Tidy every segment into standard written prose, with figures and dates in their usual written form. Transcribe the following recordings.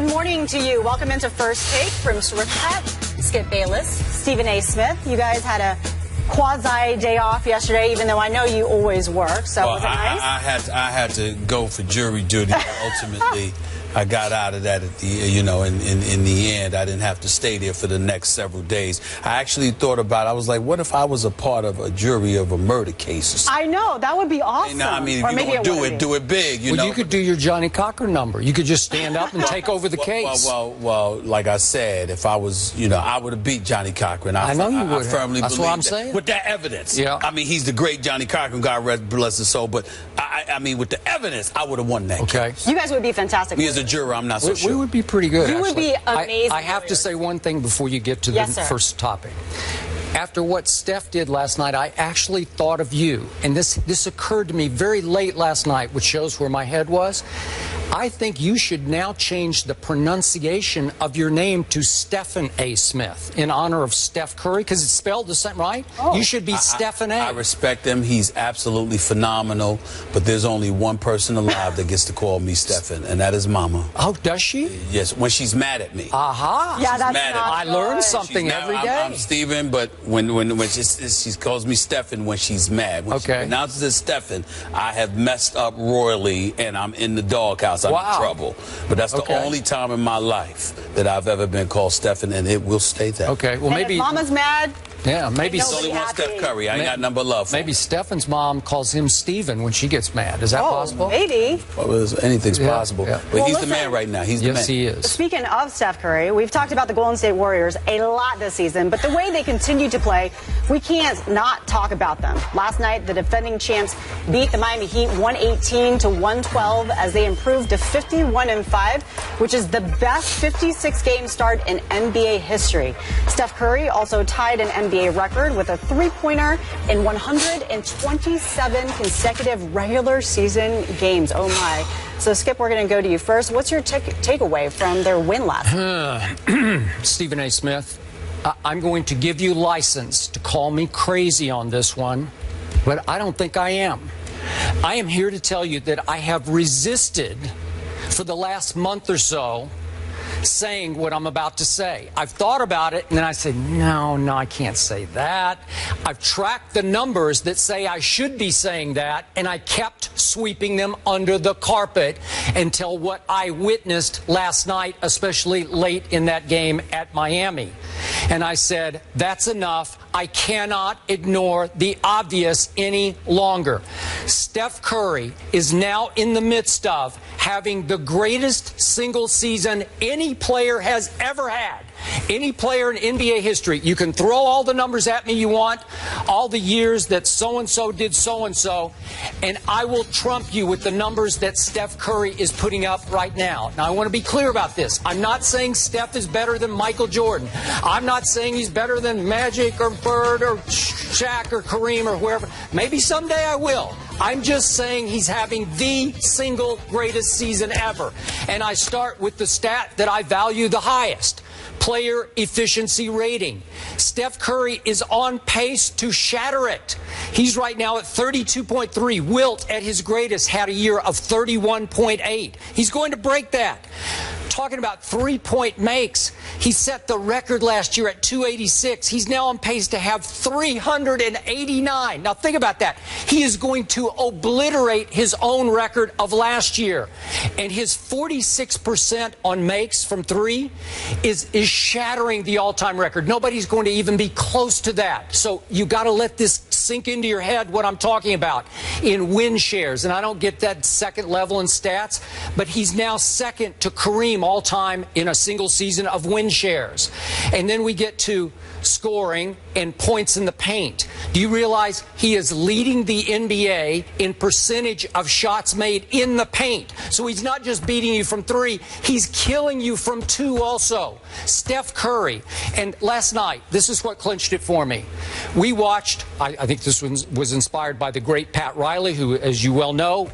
Good morning to you. Welcome into First Take from SwifTech. Skip Bayless, Stephen A. Smith. You guys had a quasi day off yesterday, even though I know you always work. So was it nice? I had to go for jury duty. Ultimately, I got out of that at the in the end. I didn't have to stay there for the next several days. I actually thought about it. I was like, what if I was a part of a jury of a murder case or something? I know, that would be awesome. I mean, if you're going to do it big, you know. You could do your Johnny Cochran number. You could just stand up and take over the case. Well, like I said, if I was, I would have beat Johnny Cochran. I know you would. I firmly That's believe what I'm saying. With that evidence. Yeah. I mean, he's the great Johnny Cochran, God rest bless his soul, but I mean, with the evidence, I would have won that case. You guys would be fantastic. Me as a juror, I'm not so sure. We would be pretty good, You would be amazing. I have to say one thing before you get to the first topic. After what Steph did last night, I actually thought of you. And this occurred to me very late last night, which shows where my head was. I think you should now change the pronunciation of your name to Stephen A. Smith in honor of Steph Curry, because it's spelled the same, right? Oh. You should be Stephen A. I respect him. He's absolutely phenomenal. But there's only one person alive that gets to call me Stephen, and that is Mama. Oh, does she? Yes, when she's mad at me. Aha. Yeah, that's mad not I learn something every day. I'm Stephen, but when she calls me Stephen when she's mad. When she pronounces it Stephen, I have messed up royally, and I'm in the doghouse. I'm in trouble. But that's the only time in my life that I've ever been called Stephen, and it will stay that. Okay, well, maybe if Mama's mad. Yeah, maybe it's only one Steph Curry. I ain't got number love for maybe Stephen's mom calls him Steven when she gets mad. Is that possible? Maybe. Well, anything's possible. Yeah. But he's the man right now. He's the man. Yes, he is. Speaking of Steph Curry, we've talked about the Golden State Warriors a lot this season, but the way they continue to play, we can't not talk about them. Last night, the defending champs beat the Miami Heat 118-112 as they improved to 51-5, which is the best 56-game start in NBA history. Steph Curry also tied an NBA record with a three-pointer in 127 consecutive regular season games. Oh, my. So, Skip, we're going to go to you first. What's your takeaway from their win last night? Stephen A. Smith, I'm going to give you license to call me crazy on this one, but I don't think I am. I am here to tell you that I have resisted for the last month or so saying what I'm about to say. I've thought about it, and then I said, no, I can't say that. I've tracked the numbers that say I should be saying that, and I kept sweeping them under the carpet until what I witnessed last night, especially late in that game at Miami. And I said, that's enough. I cannot ignore the obvious any longer. Steph Curry is now in the midst of having the greatest single season any player has ever had. Any player in NBA history. You can throw all the numbers at me you want, all the years that so-and-so did so-and-so, and I will trump you with the numbers that Steph Curry is putting up right now. Now, I want to be clear about this. I'm not saying Steph is better than Michael Jordan. I'm not saying he's better than Magic or Bird or Shaq or Kareem or whoever. Maybe someday I will. I'm just saying he's having the single greatest season ever. And I start with the stat that I value the highest. Player efficiency rating. Steph Curry is on pace to shatter it. He's right now at 32.3. Wilt, at his greatest, had a year of 31.8. He's going to break that. Talking about three-point makes, he set the record last year at 286. He's now on pace to have 389. Now think about that. He is going to obliterate his own record of last year. And his 46% on makes from three is shattering the all-time record. Nobody's going to even be close to that. So you got to let this sink into your head what I'm talking about in win shares. And I don't get that second level in stats, but he's now second to Kareem all-time in a single season of win shares. And then we get to scoring and points in the paint. Do you realize he is leading the NBA in percentage of shots made in the paint? So he's not just beating you from three, he's killing you from two also. Steph Curry. And last night, this is what clinched it for me. We watched, I think this one was inspired by the great Pat Riley, who, as you well know,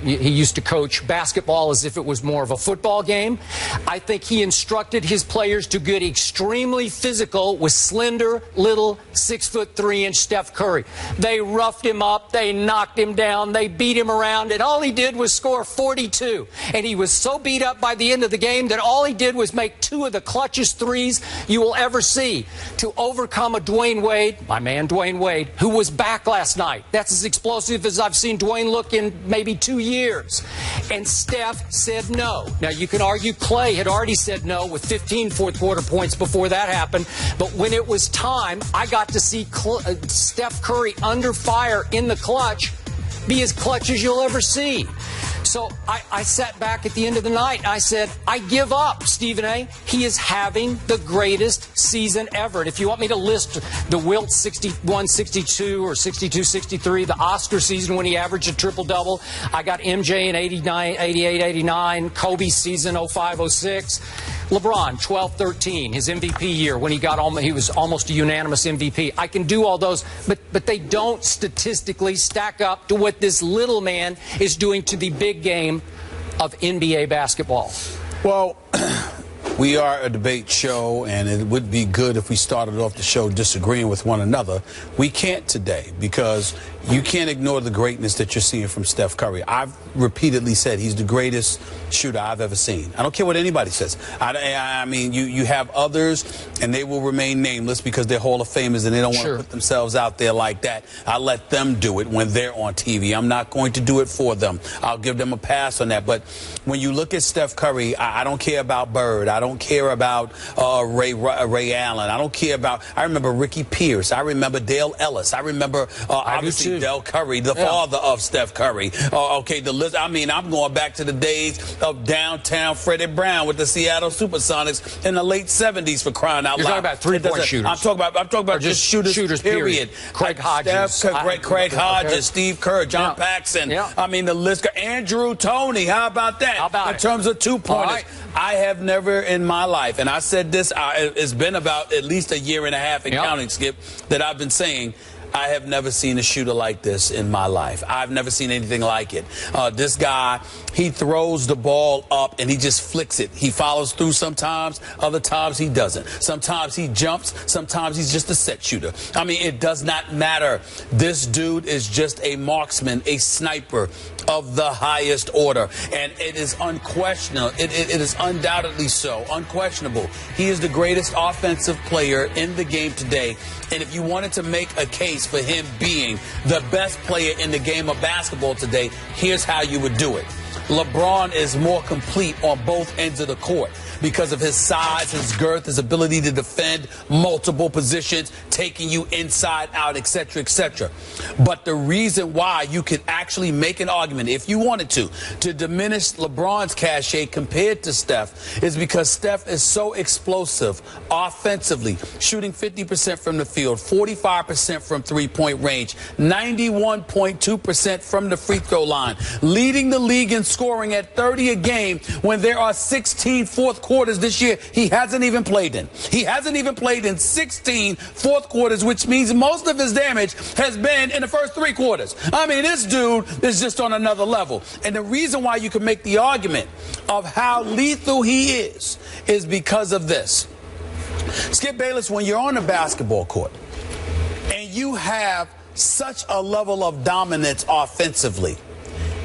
he used to coach basketball as if it was more of a football game. I think he instructed his players to get extremely physical with slender, little 6'3" Steph Curry. They roughed him up. They knocked him down. They beat him around. And all he did was score 42. And he was so beat up by the end of the game that all he did was make 2 of the clutchest threes you will ever see to overcome a Dwayne Wade, my man Dwayne Wade, who was back last night. That's as explosive as I've seen Dwayne look in maybe 2 years. And Steph said no. Now, you can argue Clay had already said no with 15 fourth-quarter points before that happened. But when it was time, I got to see Steph Curry under fire in the clutch be as clutch as you'll ever see. So I sat back at the end of the night and I said, I give up, Stephen A. He is having the greatest season ever. And if you want me to list the Wilt 61-62 or 62-63, the Oscar season when he averaged a triple-double, I got MJ in 89, 88, 89, Kobe's season 05-06. LeBron, 12-13, his MVP year when he was almost a unanimous MVP. I can do all those, but they don't statistically stack up to what this little man is doing to the big game of NBA basketball. Well, we are a debate show, and it would be good if we started off the show disagreeing with one another. We can't today because you can't ignore the greatness that you're seeing from Steph Curry. I've repeatedly said he's the greatest shooter I've ever seen. I don't care what anybody says. I mean, you have others, and they will remain nameless because they're Hall of Famers, and they don't want to put themselves out there like that. I let them do it when they're on TV. I'm not going to do it for them. I'll give them a pass on that. But when you look at Steph Curry, I don't care about Bird. I don't care about Ray Allen. I don't care about. I remember Ricky Pierce. I remember Dale Ellis. I remember obviously Del Curry, the father of Steph Curry. Okay, the list. I mean, I'm going back to the days of downtown Freddie Brown with the Seattle Supersonics in the late 70s, for crying out loud. You're talking about three-point shooters. I'm talking about just shooters. Period. Craig Hodges, Craig Hodges, Steve Kerr, John Paxson. I mean, the list. Andrew Toney. How about that? How about in terms of 2-pointers? I have never in my life, and I said this, it's been about at least a year and a half in counting, Skip, that I've been saying, I have never seen a shooter like this in my life. I've never seen anything like it. This guy, he throws the ball up and he just flicks it. He follows through sometimes. Other times he doesn't. Sometimes he jumps. Sometimes he's just a set shooter. I mean, it does not matter. This dude is just a marksman, a sniper of the highest order. And it is unquestionable. It is undoubtedly so. Unquestionable. He is the greatest offensive player in the game today. And if you wanted to make a case for him being the best player in the game of basketball today, here's how you would do it. LeBron is more complete on both ends of the court because of his size, his girth, his ability to defend multiple positions, taking you inside out, etc., etc. But the reason why you could actually make an argument, if you wanted to diminish LeBron's cachet compared to Steph, is because Steph is so explosive offensively, shooting 50% from the field, 45% from three-point range, 91.2% from the free throw line, leading the league in scoring at 30 a game when there are 16 fourth quarters this year he hasn't even played in. He hasn't even played in 16 fourth quarters, which means most of his damage has been in the first 3 quarters. I mean, this dude is just on another level. And the reason why you can make the argument of how lethal he is because of this. Skip Bayless, when you're on the basketball court and you have such a level of dominance offensively,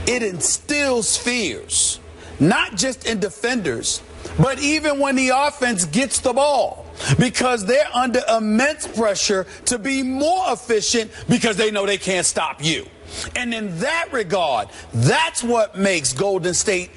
it instills fears, not just in defenders, but even when the offense gets the ball, because they're under immense pressure to be more efficient because they know they can't stop you. And in that regard, that's what makes Golden State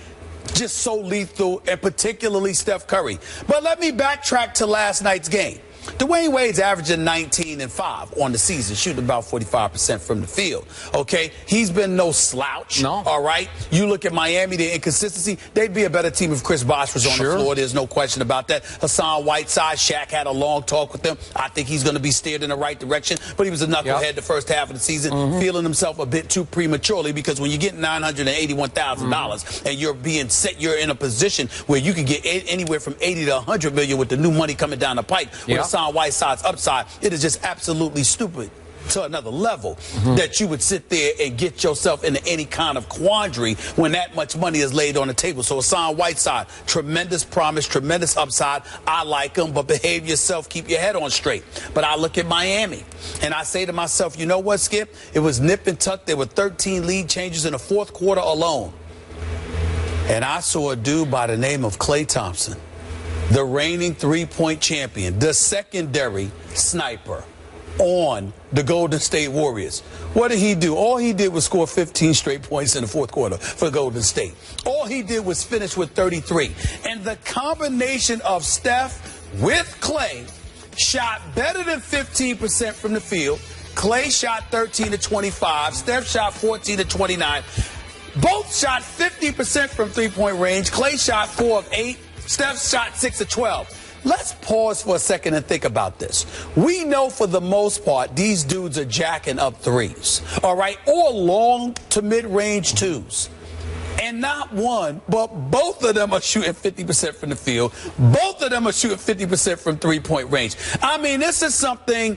just so lethal, and particularly Steph Curry. But let me backtrack to last night's game. Dwayne Wade's averaging 19 and 5 on the season, shooting about 45% from the field. Okay, he's been no slouch. No. All right. You look at Miami, their inconsistency. They'd be a better team if Chris Bosh was on the floor. There's no question about that. Hassan Whiteside, Shaq had a long talk with him. I think he's going to be steered in the right direction. But he was a knucklehead the first half of the season, feeling himself a bit too prematurely, because when you get $981,000 and you're being set, you're in a position where you can get anywhere from 80 to 100 million with the new money coming down the pipe. With Hassan Whiteside's upside, it is just absolutely stupid to another level that you would sit there and get yourself into any kind of quandary when that much money is laid on the table. So Hassan Whiteside, tremendous promise, tremendous upside. I like him, but behave yourself, keep your head on straight. But I look at Miami and I say to myself, you know what, Skip? It was nip and tuck. There were 13 lead changes in the fourth quarter alone. And I saw a dude by the name of Klay Thompson, the reigning three-point champion, the secondary sniper on the Golden State Warriors. What did he do? All he did was score 15 straight points in the fourth quarter for Golden State. All he did was finish with 33. And the combination of Steph with Klay shot better than 15% from the field. Klay shot 13 to 25. Steph shot 14 to 29. Both shot 50% from three-point range. Klay shot 4 of 8. Steph shot 6 of 12. Let's pause for a second and think about this. We know for the most part these dudes are jacking up threes, all right, or long to mid-range twos. And not one, but both of them are shooting 50% from the field. Both of them are shooting 50% from three-point range. I mean, this is something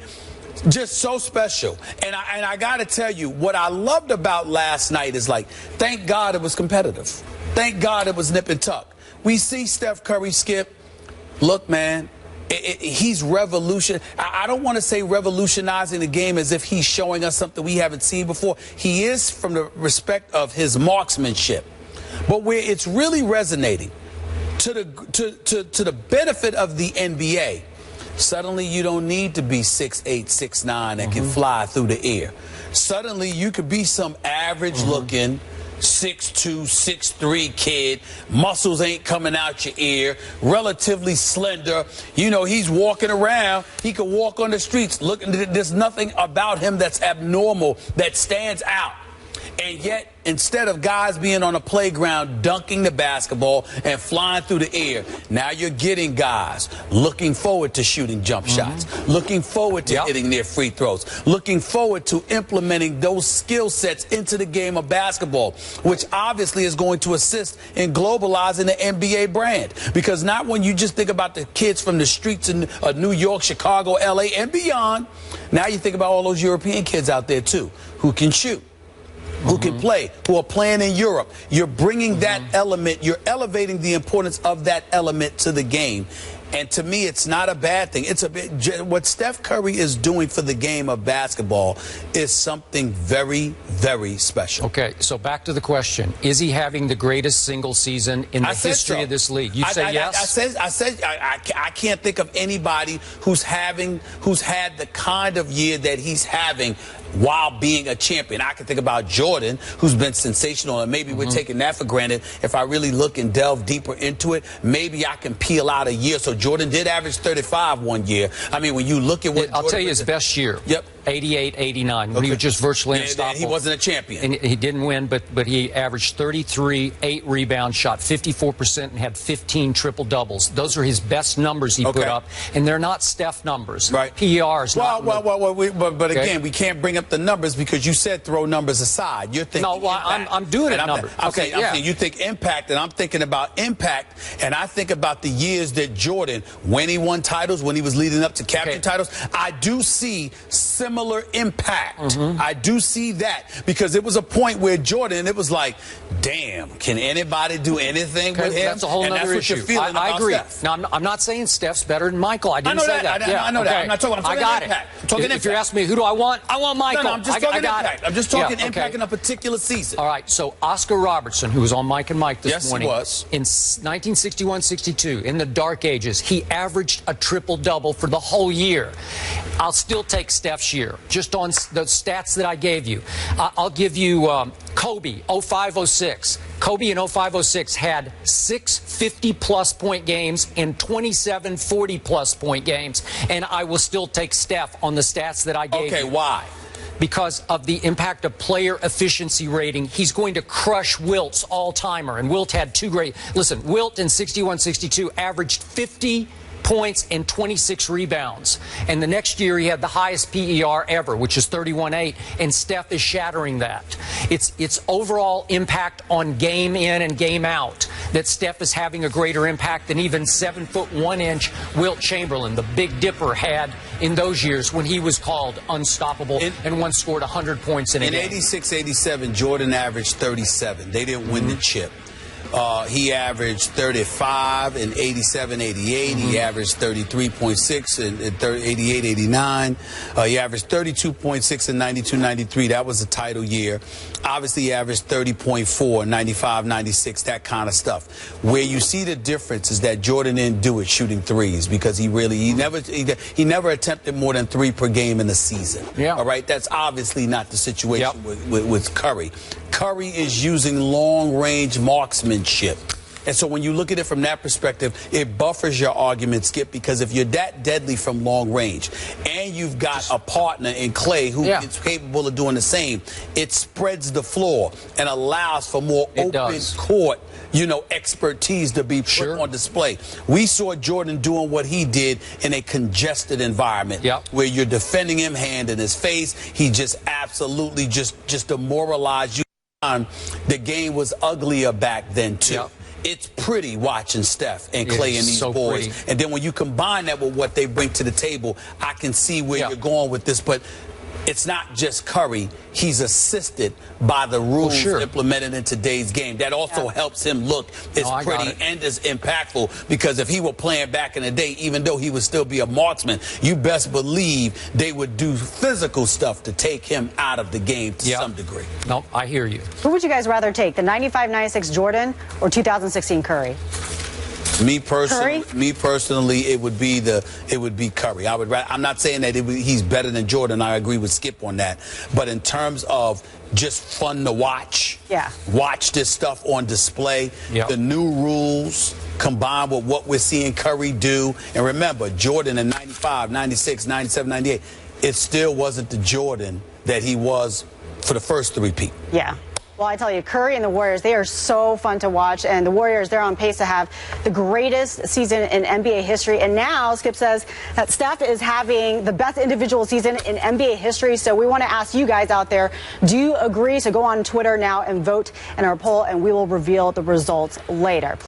just so special. And I got to tell you, what I loved about last night is, like, thank God it was competitive. Thank God it was nip and tuck. We see Steph Curry, Skip. Look, man, he's I don't want to say revolutionizing the game as if he's showing us something we haven't seen before. He is, from the respect of his marksmanship. But where it's really resonating, to the benefit of the NBA, suddenly you don't need to be 6'8", 6'9", and can fly through the air. Suddenly you could be some average-looking 6'2", 6'3" kid. Muscles ain't coming out your ear. Relatively slender. You know, he's walking around. He could walk on the streets. Look, there's nothing about him that's abnormal, that stands out. And yet, instead of guys being on a playground dunking the basketball and flying through the air, now you're getting guys looking forward to shooting jump shots, looking forward to hitting their free throws, looking forward to implementing those skill sets into the game of basketball, which obviously is going to assist in globalizing the NBA brand. Because not when you just think about the kids from the streets in New York, Chicago, LA, and beyond, now you think about all those European kids out there, too, who can shoot, who can play, who are playing in Europe. You're bringing that element, you're elevating the importance of that element to the game. And to me, it's not a bad thing. It's a bit, what Steph Curry is doing for the game of basketball is something very, very special. Okay, so back to the question. Is he having the greatest single season in the history of this league? You say yes? I can't think of anybody who's had the kind of year that he's having while being a champion. I can think about Jordan, who's been sensational, and maybe we're taking that for granted. If I really look and delve deeper into it, maybe I can peel out a year. So Jordan did average 35 one year. I mean, when you look at what I'll tell you his best year. Yep. 88, 89, when he was just virtually unstoppable. He wasn't a champion. And he didn't win, but he averaged 33, 8 rebounds, shot 54%, and had 15 triple-doubles. Those are his best numbers he put up, and they're not Steph numbers. Right. PERs. But again, we can't bring up the numbers because you said throw numbers aside. You're thinking I'm doing it numbers. I'm saying you think impact, and I'm thinking about impact, and I think about the years that Jordan, when he won titles, when he was leading up to capturing titles, I do see similar impact. I do see that because it was a point where Jordan, it was like, damn, can anybody do anything with him? That's a whole other issue. What you're feeling I agree. Steph. Now, I'm not saying Steph's better than Michael. I didn't say that. I know that. I'm not talking. I'm talking impact. I'm talking impact. If you're asking me who do I want Michael. No, I'm just talking impact. I'm just talking impact in a particular season. All right. So Oscar Robertson, who was on Mike and Mike this morning, he was. In 1961-62, in the dark ages, he averaged a triple-double for the whole year. I'll still take Steph's year, just on the stats that I gave you. I'll give you Kobe, 05-06. Kobe in 05-06 had 6 50-plus point games and 27 40-plus point games, and I will still take Steph on the stats that I gave you. Okay, why? Because of the impact of player efficiency rating. He's going to crush Wilt's all-timer, and Wilt had two great... Listen, Wilt in 61-62 averaged 50 points and 26 rebounds. And the next year he had the highest PER ever, which is 31.8, and Steph is shattering that. It's overall impact on game in and game out that Steph is having a greater impact than even 7'1" Wilt Chamberlain, the Big Dipper, had in those years when he was called unstoppable and once scored 100 points in a game. In 86, 87, Jordan averaged 37. They didn't win the chip. He averaged 35 in 87, 88. He averaged 33.6 in 88, 89. He averaged 32.6 in 92, 93. That was a title year. Obviously, he averaged 30.4, 95, 96, that kind of stuff. Where you see the difference is that Jordan didn't do it shooting threes because he never attempted more than 3 per game in the season. Yeah. All right, that's obviously not the situation with Curry. Curry is using long-range marksmanship. And so when you look at it from that perspective, it buffers your argument, Skip, because if you're that deadly from long range and you've got a partner in Clay who is capable of doing the same, it spreads the floor and allows for more open court, expertise to be put on display. We saw Jordan doing what he did in a congested environment where you're defending him hand in his face. He just absolutely just demoralized you. The game was uglier back then, too. It's pretty watching Steph and Clay and these boys. And then when you combine that with what they bring to the table, I can see where you're going with this. But it's not just Curry. He's assisted by the rules implemented in today's game. That also helps him look as pretty and as impactful, because if he were playing back in the day, even though he would still be a marksman, you best believe they would do physical stuff to take him out of the game to some degree. No, I hear you. Who would you guys rather take, the 95-96 Jordan or 2016 Curry? Me personally, it would be Curry. I'm not saying that he's better than Jordan. I agree with Skip on that. But in terms of just fun to watch, watch this stuff on display, the new rules combined with what we're seeing Curry do. And remember, Jordan in 95, 96, 97, 98, it still wasn't the Jordan that he was for the first three-peat. Yeah. Well, I tell you, Curry and the Warriors, they are so fun to watch. And the Warriors, they're on pace to have the greatest season in NBA history. And now, Skip says that Steph is having the best individual season in NBA history. So we want to ask you guys out there, do you agree? So go on Twitter now and vote in our poll, and we will reveal the results later.